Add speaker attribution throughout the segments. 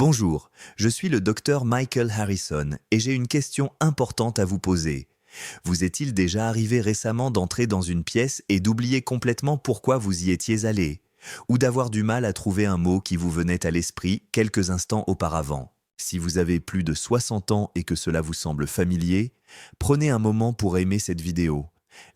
Speaker 1: Bonjour, je suis le docteur Michael Harrison et j'ai une question importante à vous poser. Vous est-il déjà arrivé récemment d'entrer dans une pièce et d'oublier complètement pourquoi vous y étiez allé? Ou d'avoir du mal à trouver un mot qui vous venait à l'esprit quelques instants auparavant? Si vous avez plus de 60 ans et que cela vous semble familier, prenez un moment pour aimer cette vidéo.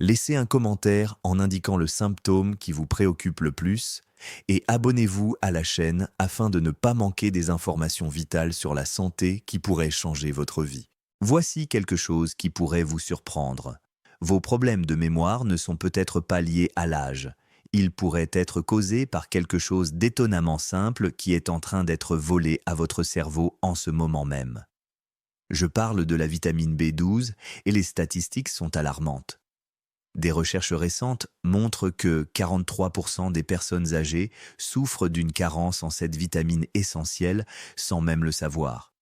Speaker 1: Laissez un commentaire en indiquant le symptôme qui vous préoccupe le plus et abonnez-vous à la chaîne afin de ne pas manquer des informations vitales sur la santé qui pourraient changer votre vie. Voici quelque chose qui pourrait vous surprendre. Vos problèmes de mémoire ne sont peut-être pas liés à l'âge. Ils pourraient être causés par quelque chose d'étonnamment simple qui est en train d'être volé à votre cerveau en ce moment même. Je parle de la vitamine B12 et les statistiques sont alarmantes. Des recherches récentes montrent que 43% des personnes âgées souffrent d'une carence en cette vitamine essentielle sans même le savoir.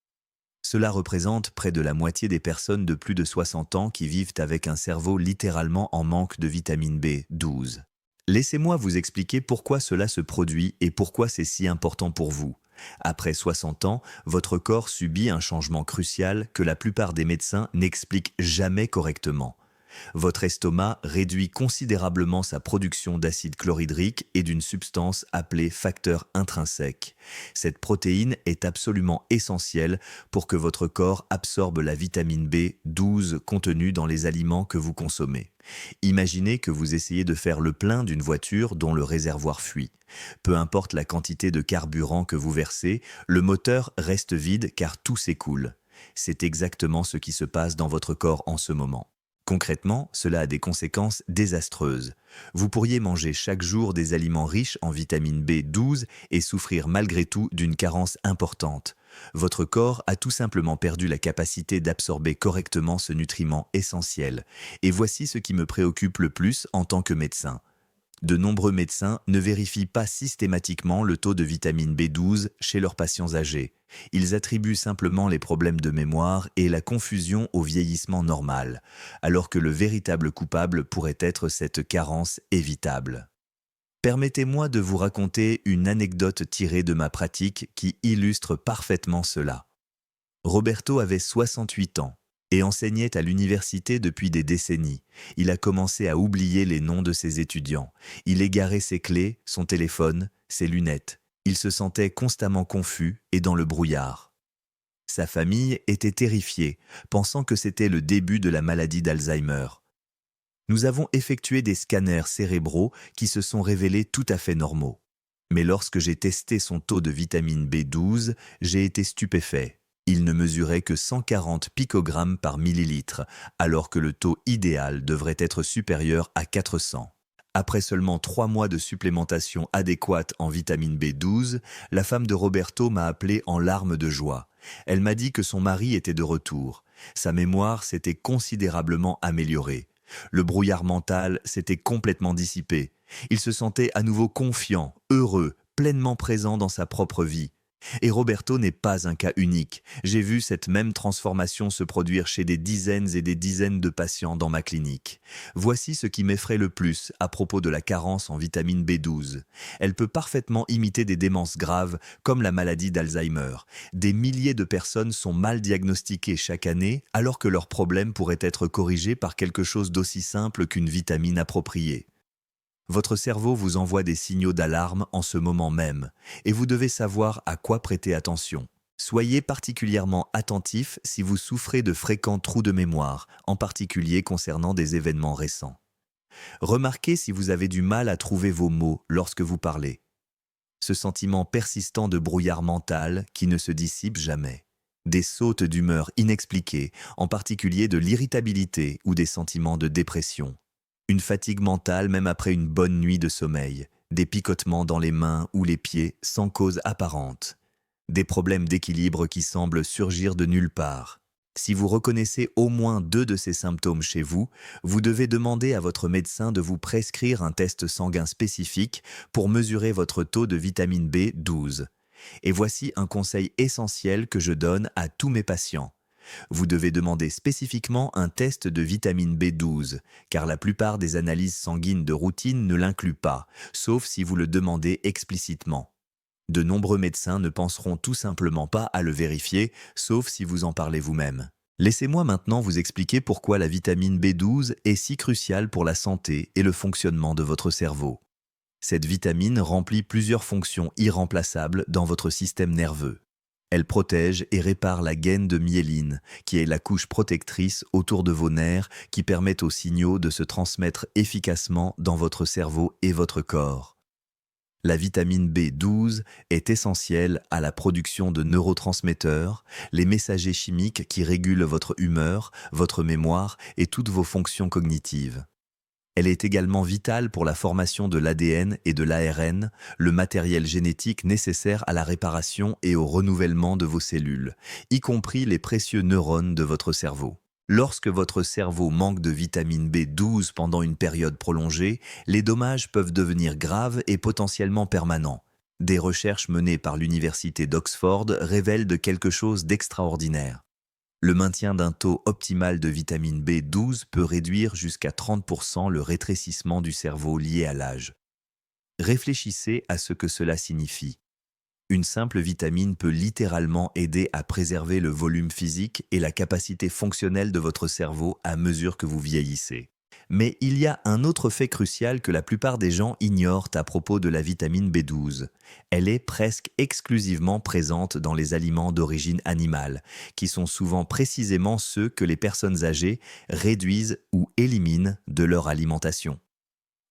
Speaker 1: Cela représente près de la moitié des personnes de plus de 60 ans qui vivent avec un cerveau littéralement en manque de vitamine B12. Laissez-moi vous expliquer pourquoi cela se produit et pourquoi c'est si important pour vous. Après 60 ans, votre corps subit un changement crucial que la plupart des médecins n'expliquent jamais correctement. Votre estomac réduit considérablement sa production d'acide chlorhydrique et d'une substance appelée facteur intrinsèque. Cette protéine est absolument essentielle pour que votre corps absorbe la vitamine B12 contenue dans les aliments que vous consommez. Imaginez que vous essayez de faire le plein d'une voiture dont le réservoir fuit. Peu importe la quantité de carburant que vous versez, le moteur reste vide car tout s'écoule. C'est exactement ce qui se passe dans votre corps en ce moment. Concrètement, cela a des conséquences désastreuses. Vous pourriez manger chaque jour des aliments riches en vitamine B12 et souffrir malgré tout d'une carence importante. Votre corps a tout simplement perdu la capacité d'absorber correctement ce nutriment essentiel. Et voici ce qui me préoccupe le plus en tant que médecin. De nombreux médecins ne vérifient pas systématiquement le taux de vitamine B12 chez leurs patients âgés. Ils attribuent simplement les problèmes de mémoire et la confusion au vieillissement normal, alors que le véritable coupable pourrait être cette carence évitable. Permettez-moi de vous raconter une anecdote tirée de ma pratique qui illustre parfaitement cela. Roberto avait 68 ans et enseignait à l'université depuis des décennies. Il a commencé à oublier les noms de ses étudiants. Il égarait ses clés, son téléphone, ses lunettes. Il se sentait constamment confus et dans le brouillard. Sa famille était terrifiée, pensant que c'était le début de la maladie d'Alzheimer. Nous avons effectué des scanners cérébraux qui se sont révélés tout à fait normaux. Mais lorsque j'ai testé son taux de vitamine B12, j'ai été stupéfait. Il ne mesurait que 140 picogrammes par millilitre, alors que le taux idéal devrait être supérieur à 400. Après seulement 3 mois de supplémentation adéquate en vitamine B12, la femme de Roberto m'a appelé en larmes de joie. Elle m'a dit que son mari était de retour. Sa mémoire s'était considérablement améliorée. Le brouillard mental s'était complètement dissipé. Il se sentait à nouveau confiant, heureux, pleinement présent dans sa propre vie. Et Roberto n'est pas un cas unique. J'ai vu cette même transformation se produire chez des dizaines et des dizaines de patients dans ma clinique. Voici ce qui m'effraie le plus à propos de la carence en vitamine B12. Elle peut parfaitement imiter des démences graves comme la maladie d'Alzheimer. Des milliers de personnes sont mal diagnostiquées chaque année alors que leurs problèmes pourraient être corrigés par quelque chose d'aussi simple qu'une vitamine appropriée. Votre cerveau vous envoie des signaux d'alarme en ce moment même, et vous devez savoir à quoi prêter attention. Soyez particulièrement attentif si vous souffrez de fréquents trous de mémoire, en particulier concernant des événements récents. Remarquez si vous avez du mal à trouver vos mots lorsque vous parlez. Ce sentiment persistant de brouillard mental qui ne se dissipe jamais. Des sautes d'humeur inexpliquées, en particulier de l'irritabilité ou des sentiments de dépression. Une fatigue mentale même après une bonne nuit de sommeil, des picotements dans les mains ou les pieds sans cause apparente, des problèmes d'équilibre qui semblent surgir de nulle part. Si vous reconnaissez au moins 2 de ces symptômes chez vous, vous devez demander à votre médecin de vous prescrire un test sanguin spécifique pour mesurer votre taux de vitamine B12. Et voici un conseil essentiel que je donne à tous mes patients. Vous devez demander spécifiquement un test de vitamine B12, car la plupart des analyses sanguines de routine ne l'incluent pas, sauf si vous le demandez explicitement. De nombreux médecins ne penseront tout simplement pas à le vérifier, sauf si vous en parlez vous-même. Laissez-moi maintenant vous expliquer pourquoi la vitamine B12 est si cruciale pour la santé et le fonctionnement de votre cerveau. Cette vitamine remplit plusieurs fonctions irremplaçables dans votre système nerveux. Elle protège et répare la gaine de myéline, qui est la couche protectrice autour de vos nerfs qui permet aux signaux de se transmettre efficacement dans votre cerveau et votre corps. La vitamine B12 est essentielle à la production de neurotransmetteurs, les messagers chimiques qui régulent votre humeur, votre mémoire et toutes vos fonctions cognitives. Elle est également vitale pour la formation de l'ADN et de l'ARN, le matériel génétique nécessaire à la réparation et au renouvellement de vos cellules, y compris les précieux neurones de votre cerveau. Lorsque votre cerveau manque de vitamine B12 pendant une période prolongée, les dommages peuvent devenir graves et potentiellement permanents. Des recherches menées par l'Université d'Oxford révèlent de quelque chose d'extraordinaire. Le maintien d'un taux optimal de vitamine B12 peut réduire jusqu'à 30% le rétrécissement du cerveau lié à l'âge. Réfléchissez à ce que cela signifie. Une simple vitamine peut littéralement aider à préserver le volume physique et la capacité fonctionnelle de votre cerveau à mesure que vous vieillissez. Mais il y a un autre fait crucial que la plupart des gens ignorent à propos de la vitamine B12. Elle est presque exclusivement présente dans les aliments d'origine animale, qui sont souvent précisément ceux que les personnes âgées réduisent ou éliminent de leur alimentation.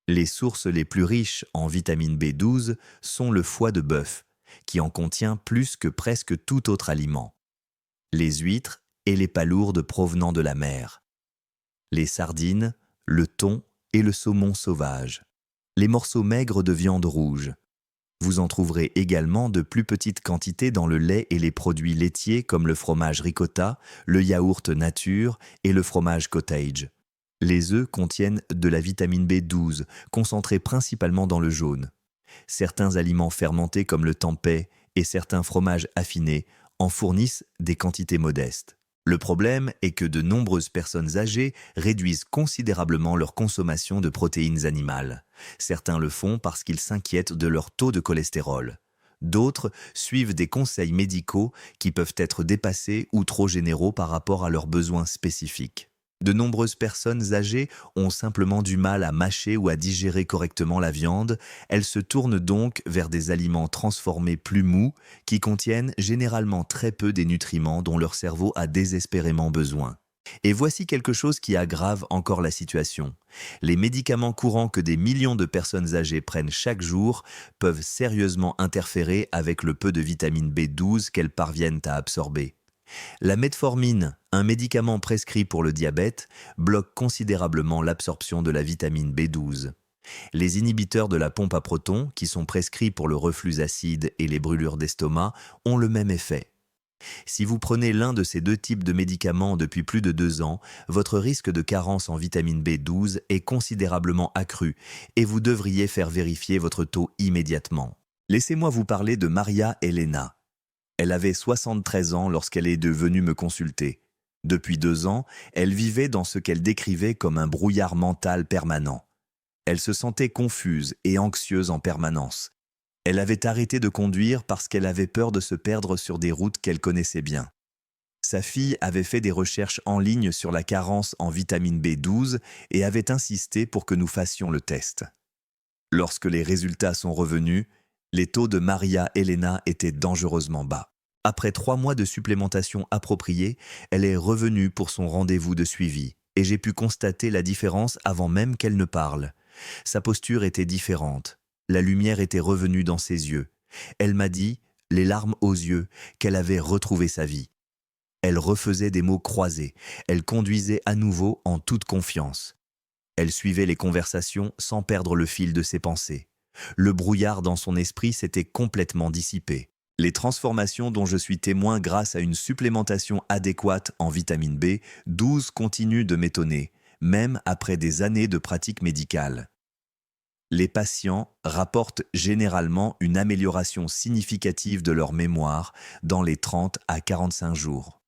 Speaker 1: Les sources les plus riches en vitamine B12 sont le foie de bœuf, qui en contient plus que presque tout autre aliment, les huîtres et les palourdes provenant de la mer, les sardines, le thon et le saumon sauvage, les morceaux maigres de viande rouge. Vous en trouverez également de plus petites quantités dans le lait et les produits laitiers comme le fromage ricotta, le yaourt nature et le fromage cottage. Les œufs contiennent de la vitamine B12, concentrée principalement dans le jaune. Certains aliments fermentés comme le tempeh et certains fromages affinés en fournissent des quantités modestes. Le problème est que de nombreuses personnes âgées réduisent considérablement leur consommation de protéines animales. Certains le font parce qu'ils s'inquiètent de leur taux de cholestérol. D'autres suivent des conseils médicaux qui peuvent être dépassés ou trop généraux par rapport à leurs besoins spécifiques. De nombreuses personnes âgées ont simplement du mal à mâcher ou à digérer correctement la viande. Elles se tournent donc vers des aliments transformés plus mous qui contiennent généralement très peu des nutriments dont leur cerveau a désespérément besoin. Et voici quelque chose qui aggrave encore la situation. Les médicaments courants que des millions de personnes âgées prennent chaque jour peuvent sérieusement interférer avec le peu de vitamine B12 qu'elles parviennent à absorber. La metformine, un médicament prescrit pour le diabète, bloque considérablement l'absorption de la vitamine B12. Les inhibiteurs de la pompe à protons, qui sont prescrits pour le reflux acide et les brûlures d'estomac, ont le même effet. Si vous prenez l'un de ces deux types de médicaments depuis plus de 2 ans, votre risque de carence en vitamine B12 est considérablement accru et vous devriez faire vérifier votre taux immédiatement. Laissez-moi vous parler de Maria Elena. Elle avait 73 ans lorsqu'elle est venue me consulter. Depuis 2 ans, elle vivait dans ce qu'elle décrivait comme un brouillard mental permanent. Elle se sentait confuse et anxieuse en permanence. Elle avait arrêté de conduire parce qu'elle avait peur de se perdre sur des routes qu'elle connaissait bien. Sa fille avait fait des recherches en ligne sur la carence en vitamine B12 et avait insisté pour que nous fassions le test. Lorsque les résultats sont revenus, les taux de Maria Elena étaient dangereusement bas. Après 3 mois de supplémentation appropriée, elle est revenue pour son rendez-vous de suivi et j'ai pu constater la différence avant même qu'elle ne parle. Sa posture était différente. La lumière était revenue dans ses yeux. Elle m'a dit, les larmes aux yeux, qu'elle avait retrouvé sa vie. Elle refaisait des mots croisés. Elle conduisait à nouveau en toute confiance. Elle suivait les conversations sans perdre le fil de ses pensées. Le brouillard dans son esprit s'était complètement dissipé. Les transformations dont je suis témoin grâce à une supplémentation adéquate en vitamine B12 continuent de m'étonner, même après des années de pratique médicale. Les patients rapportent généralement une amélioration significative de leur mémoire dans les 30 à 45 jours.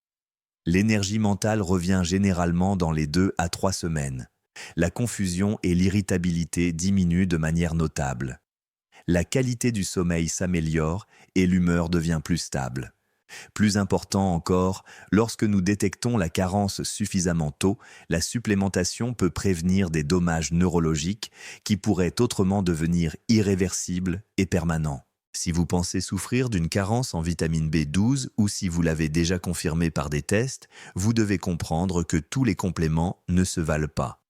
Speaker 1: L'énergie mentale revient généralement dans les 2 à 3 semaines. La confusion et l'irritabilité diminuent de manière notable. la qualité du sommeil s'améliore et l'humeur devient plus stable. Plus important encore, lorsque nous détectons la carence suffisamment tôt, la supplémentation peut prévenir des dommages neurologiques qui pourraient autrement devenir irréversibles et permanents. Si vous pensez souffrir d'une carence en vitamine B12 ou si vous l'avez déjà confirmé par des tests, vous devez comprendre que tous les compléments ne se valent pas.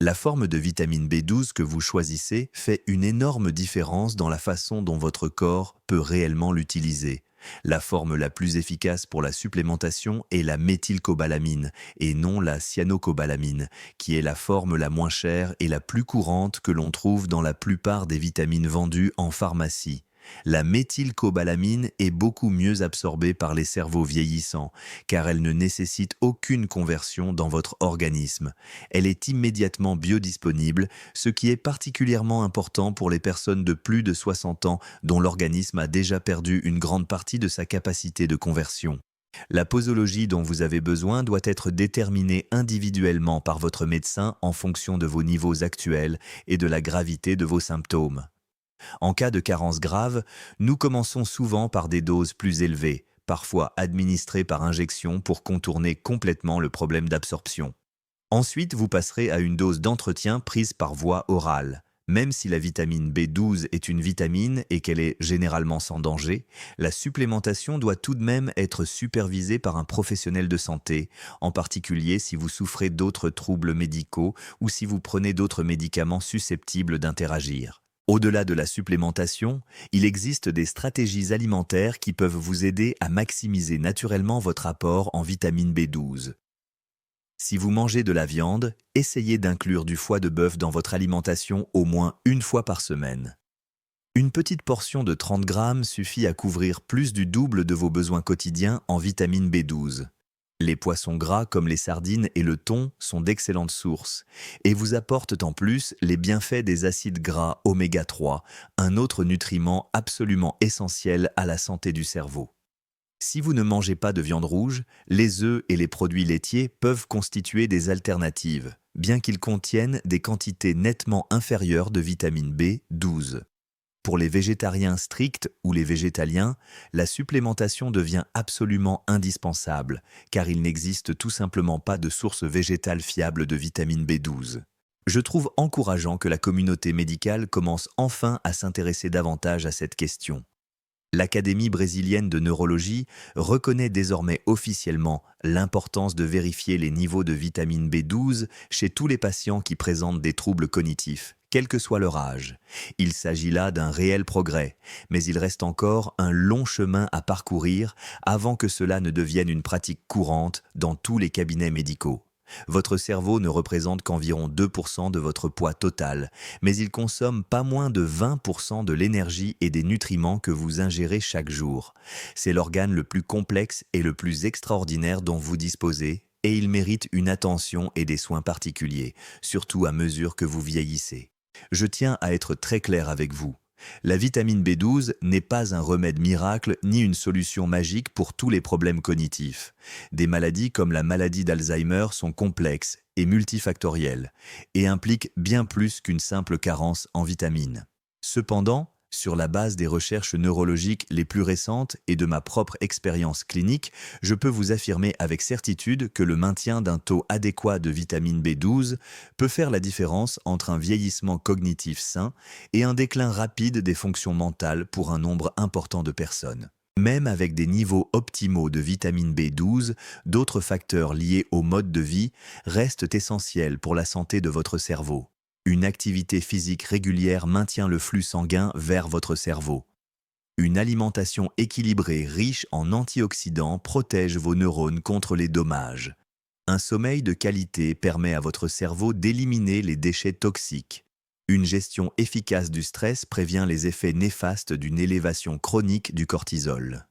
Speaker 1: La forme de vitamine B12 que vous choisissez fait une énorme différence dans la façon dont votre corps peut réellement l'utiliser. La forme la plus efficace pour la supplémentation est la méthylcobalamine et non la cyanocobalamine, qui est la forme la moins chère et la plus courante que l'on trouve dans la plupart des vitamines vendues en pharmacie. La méthylcobalamine est beaucoup mieux absorbée par les cerveaux vieillissants, car elle ne nécessite aucune conversion dans votre organisme. Elle est immédiatement biodisponible, ce qui est particulièrement important pour les personnes de plus de 60 ans dont l'organisme a déjà perdu une grande partie de sa capacité de conversion. La posologie dont vous avez besoin doit être déterminée individuellement par votre médecin en fonction de vos niveaux actuels et de la gravité de vos symptômes. En cas de carence grave, nous commençons souvent par des doses plus élevées, parfois administrées par injection pour contourner complètement le problème d'absorption. Ensuite, vous passerez à une dose d'entretien prise par voie orale. Même si la vitamine B12 est une vitamine et qu'elle est généralement sans danger, la supplémentation doit tout de même être supervisée par un professionnel de santé, en particulier si vous souffrez d'autres troubles médicaux ou si vous prenez d'autres médicaments susceptibles d'interagir. Au-delà de la supplémentation, il existe des stratégies alimentaires qui peuvent vous aider à maximiser naturellement votre apport en vitamine B12. Si vous mangez de la viande, essayez d'inclure du foie de bœuf dans votre alimentation au moins une fois par semaine. Une petite portion de 30 grammes suffit à couvrir plus du double de vos besoins quotidiens en vitamine B12. Les poissons gras comme les sardines et le thon sont d'excellentes sources et vous apportent en plus les bienfaits des acides gras oméga 3, un autre nutriment absolument essentiel à la santé du cerveau. Si vous ne mangez pas de viande rouge, les œufs et les produits laitiers peuvent constituer des alternatives, bien qu'ils contiennent des quantités nettement inférieures de vitamine B12. Pour les végétariens stricts ou les végétaliens, la supplémentation devient absolument indispensable, car il n'existe tout simplement pas de source végétale fiable de vitamine B12. Je trouve encourageant que la communauté médicale commence enfin à s'intéresser davantage à cette question. L'Académie brésilienne de neurologie reconnaît désormais officiellement l'importance de vérifier les niveaux de vitamine B12 chez tous les patients qui présentent des troubles cognitifs, quel que soit leur âge. Il s'agit là d'un réel progrès, mais il reste encore un long chemin à parcourir avant que cela ne devienne une pratique courante dans tous les cabinets médicaux. Votre cerveau ne représente qu'environ 2% de votre poids total, mais il consomme pas moins de 20% de l'énergie et des nutriments que vous ingérez chaque jour. C'est l'organe le plus complexe et le plus extraordinaire dont vous disposez, et il mérite une attention et des soins particuliers, surtout à mesure que vous vieillissez. Je tiens à être très clair avec vous. La vitamine B12 n'est pas un remède miracle ni une solution magique pour tous les problèmes cognitifs. Des maladies comme la maladie d'Alzheimer sont complexes et multifactorielles et impliquent bien plus qu'une simple carence en vitamines. Cependant, sur la base des recherches neurologiques les plus récentes et de ma propre expérience clinique, je peux vous affirmer avec certitude que le maintien d'un taux adéquat de vitamine B12 peut faire la différence entre un vieillissement cognitif sain et un déclin rapide des fonctions mentales pour un nombre important de personnes. Même avec des niveaux optimaux de vitamine B12, d'autres facteurs liés au mode de vie restent essentiels pour la santé de votre cerveau. Une activité physique régulière maintient le flux sanguin vers votre cerveau. Une alimentation équilibrée riche en antioxydants protège vos neurones contre les dommages. Un sommeil de qualité permet à votre cerveau d'éliminer les déchets toxiques. Une gestion efficace du stress prévient les effets néfastes d'une élévation chronique du cortisol.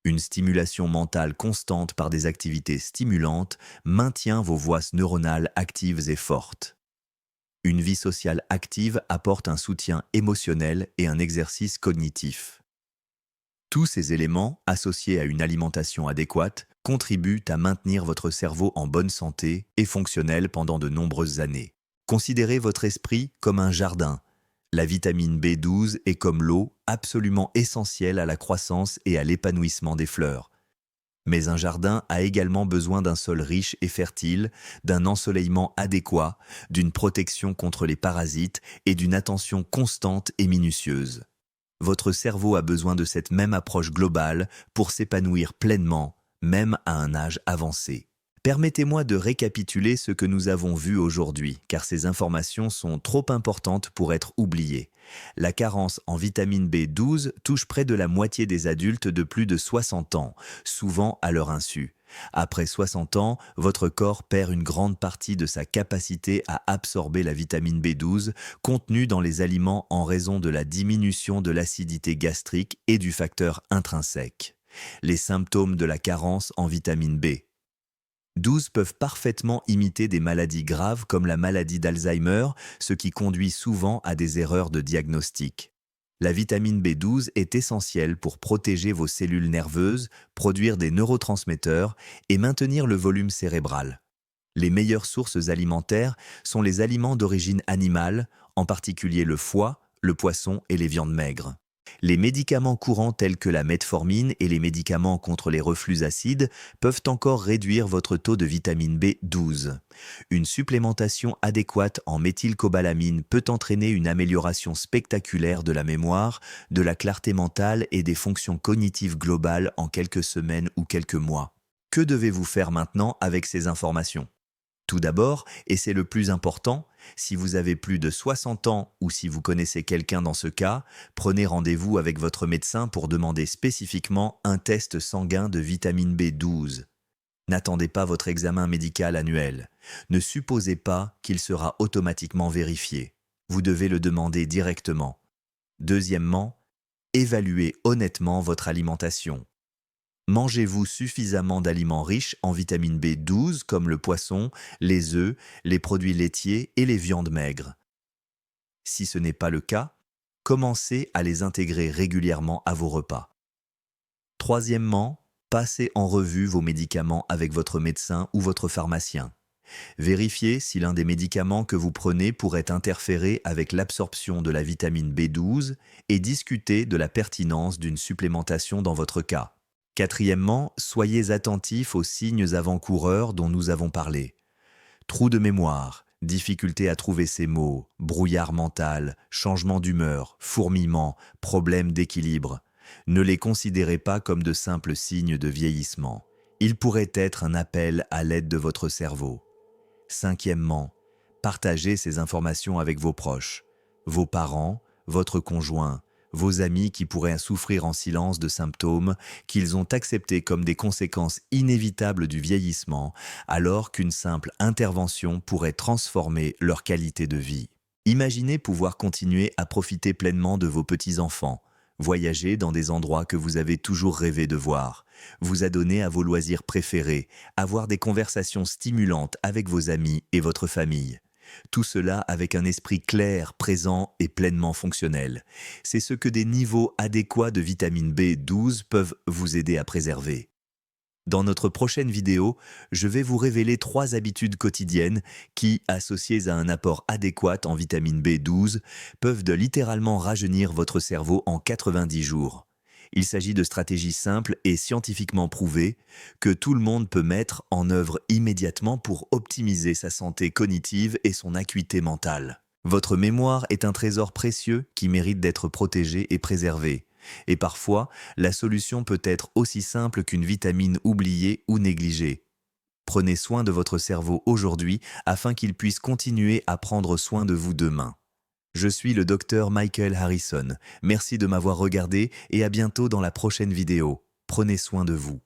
Speaker 1: Une stimulation mentale constante par des activités stimulantes maintient vos voies neuronales actives et fortes. Une vie sociale active apporte un soutien émotionnel et un exercice cognitif. Tous ces éléments, associés à une alimentation adéquate, contribuent à maintenir votre cerveau en bonne santé et fonctionnel pendant de nombreuses années. Considérez votre esprit comme un jardin. La vitamine B12 est comme l'eau, absolument essentielle à la croissance et à l'épanouissement des fleurs. Mais un jardin a également besoin d'un sol riche et fertile, d'un ensoleillement adéquat, d'une protection contre les parasites et d'une attention constante et minutieuse. Votre cerveau a besoin de cette même approche globale pour s'épanouir pleinement, même à un âge avancé. Permettez-moi de récapituler ce que nous avons vu aujourd'hui, car ces informations sont trop importantes pour être oubliées. La carence en vitamine B12 touche près de la moitié des adultes de plus de 60 ans, souvent à leur insu. Après 60 ans, votre corps perd une grande partie de sa capacité à absorber la vitamine B12 contenue dans les aliments en raison de la diminution de l'acidité gastrique et du facteur intrinsèque. Les symptômes de la carence en vitamine B12 peuvent parfaitement imiter des maladies graves comme la maladie d'Alzheimer, ce qui conduit souvent à des erreurs de diagnostic. La vitamine B12 est essentielle pour protéger vos cellules nerveuses, produire des neurotransmetteurs et maintenir le volume cérébral. Les meilleures sources alimentaires sont les aliments d'origine animale, en particulier le foie, le poisson et les viandes maigres. Les médicaments courants tels que la metformine et les médicaments contre les reflux acides peuvent encore réduire votre taux de vitamine B12. Une supplémentation adéquate en méthylcobalamine peut entraîner une amélioration spectaculaire de la mémoire, de la clarté mentale et des fonctions cognitives globales en quelques semaines ou quelques mois. Que devez-vous faire maintenant avec ces informations ? Tout d'abord, et c'est le plus important, si vous avez plus de 60 ans ou si vous connaissez quelqu'un dans ce cas, prenez rendez-vous avec votre médecin pour demander spécifiquement un test sanguin de vitamine B12. N'attendez pas votre examen médical annuel. Ne supposez pas qu'il sera automatiquement vérifié. Vous devez le demander directement. Deuxièmement, évaluez honnêtement votre alimentation. Mangez-vous suffisamment d'aliments riches en vitamine B12 comme le poisson, les œufs, les produits laitiers et les viandes maigres? Si ce n'est pas le cas, commencez à les intégrer régulièrement à vos repas. Troisièmement, passez en revue vos médicaments avec votre médecin ou votre pharmacien. Vérifiez si l'un des médicaments que vous prenez pourrait interférer avec l'absorption de la vitamine B12 et discutez de la pertinence d'une supplémentation dans votre cas. Quatrièmement, soyez attentifs aux signes avant-coureurs dont nous avons parlé. Trou de mémoire, difficulté à trouver ses mots, brouillard mental, changement d'humeur, fourmillement, problème d'équilibre. Ne les considérez pas comme de simples signes de vieillissement. Ils pourraient être un appel à l'aide de votre cerveau. Cinquièmement, partagez ces informations avec vos proches, vos parents, votre conjoint, vos amis qui pourraient souffrir en silence de symptômes qu'ils ont acceptés comme des conséquences inévitables du vieillissement, alors qu'une simple intervention pourrait transformer leur qualité de vie. Imaginez pouvoir continuer à profiter pleinement de vos petits-enfants, voyager dans des endroits que vous avez toujours rêvé de voir, vous adonner à vos loisirs préférés, avoir des conversations stimulantes avec vos amis et votre famille. Tout cela avec un esprit clair, présent et pleinement fonctionnel. C'est ce que des niveaux adéquats de vitamine B12 peuvent vous aider à préserver. Dans notre prochaine vidéo, je vais vous révéler 3 habitudes quotidiennes qui, associées à un apport adéquat en vitamine B12, peuvent littéralement rajeunir votre cerveau en 90 jours. Il s'agit de stratégies simples et scientifiquement prouvées que tout le monde peut mettre en œuvre immédiatement pour optimiser sa santé cognitive et son acuité mentale. Votre mémoire est un trésor précieux qui mérite d'être protégé et préservé. Et parfois, la solution peut être aussi simple qu'une vitamine oubliée ou négligée. Prenez soin de votre cerveau aujourd'hui afin qu'il puisse continuer à prendre soin de vous demain. Je suis le docteur Michael Harrison. Merci de m'avoir regardé et à bientôt dans la prochaine vidéo. Prenez soin de vous.